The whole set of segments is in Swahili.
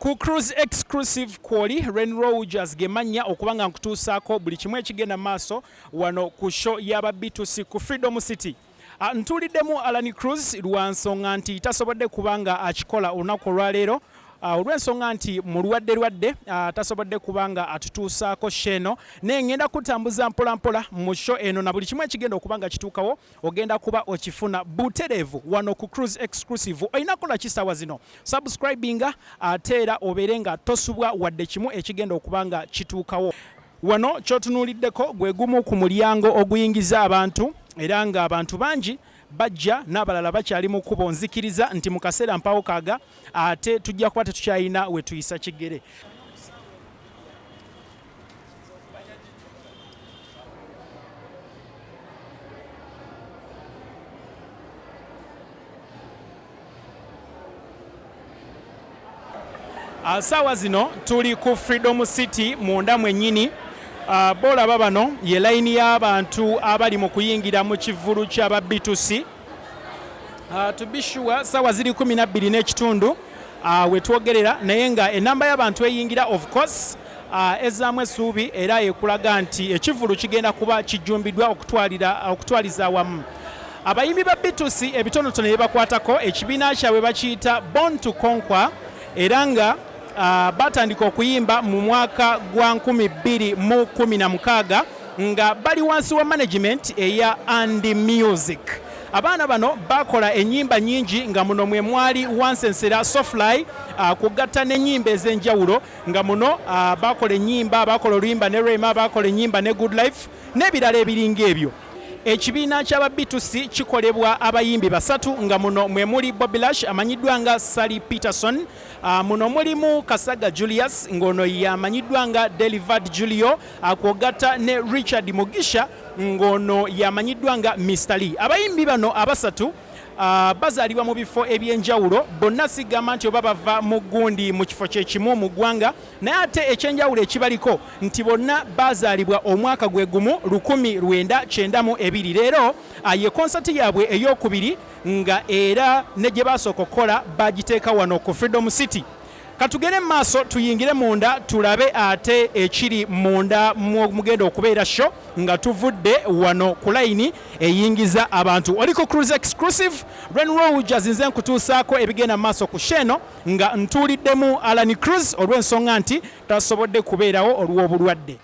Ku CRUZ exclusive kwoli Jetujja gemanya okubanga nkutuusaako buli kimu ekigenda maaso wano ku show y'aba B2C ku Freedom City. Ntuliddemu Alani CRUZ lwa nsonga nti tasobodde kubanga akikola olunaku olwaleero olw'ensonga nti mulwadde tasobodde kubanga atutuusaako sheno naye ngenda kutambuza mpola mu show eno na buli kimu ekigenda okubanga kituukawo ogenda kuba okifuna butereevu wano ku CRUZ exclusive. Olina kola kisaawa zino subscribinga ate era obeere nga tosubwa wadde kimu ekigenda okubanga kituukawo wano. Kyotunuuliddeko gwe gumu ku mulyango oguyingiza abantu era nga abantu bangi bajja n'abalala bakyali mu kkubo nzikiriza nti mu kaseera mpawo kaaga ate tujja kuba tetukyalina we tuyisa kigere. Saawa zino tuli ku Freedom City munda mwennyini. Bolaba bano ye layini y'abantu abali mu kuyingira mu kivulu ky'aba B2C. To be sure sawa ziri 12 n'ekitundu we twogerera naye nga enamba y'abantu eyingira of course ezaamu essuubi era ekulaga nti ekivulu kigenda kuba kijjumbiddwa okutwaliza awamu. Abayimbi ba B2C ebitonotono bye bakwatako ekibiina kyabwe bakiyita Born to Conquer era nga batandika okuyimba mu mwaka gwa 2016 nga bali wansi wa management eya Andy Music. Abaana bano bakola ennyimba nyingi nga muno mwe mwali Wansensera Sofly kugatta n'ennyimba ez'enjawulo nga muno bakola ennyimba, bakola oluyimba ne Rema, bakola ennyimba ne Good Life n'ebirala ebiringa ebyo. Ekibiina ky'aba B2C kikolebwa abayimbi basatu nga muno mwe muli Bobby Lash amanyiddwa nga Sally Peterson, muno mulimu Kasaga Julius ng'ono yamanyiddwa nga Delivered Julio, akwogatta ne Richard Mugisha ng'ono yamanyiddwa nga Mr. Lee. Abayimbi bano abasatu bazaalibwa mu bifo ebyenjawulo, bonna sigamba nti oba bava mu gundi mu kifo kyekimu mu ggwanga naye ate ekyenjawulo ekibaliko nti bonna bazaalibwa omwaka gwe gumu 1992. Leero ye konsati yaabwe ey'okubiri nga era ne gye basooka okukola bagiteeka wano ku Freedom City. Katugere maaso tuyingire munda tulabe ate ekiri munda mugenda okubeera show nga tuvudde wano ku layini eyingiza abantu. Oliko CRUZ exclusive Jetujja zinze nkutuusaako ebigenda maaso ku sheno nga ntuuliddemu Alani CRUZ olw'ensonga nti tasobodde kubeerawo olw'obulwadde.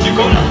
Chico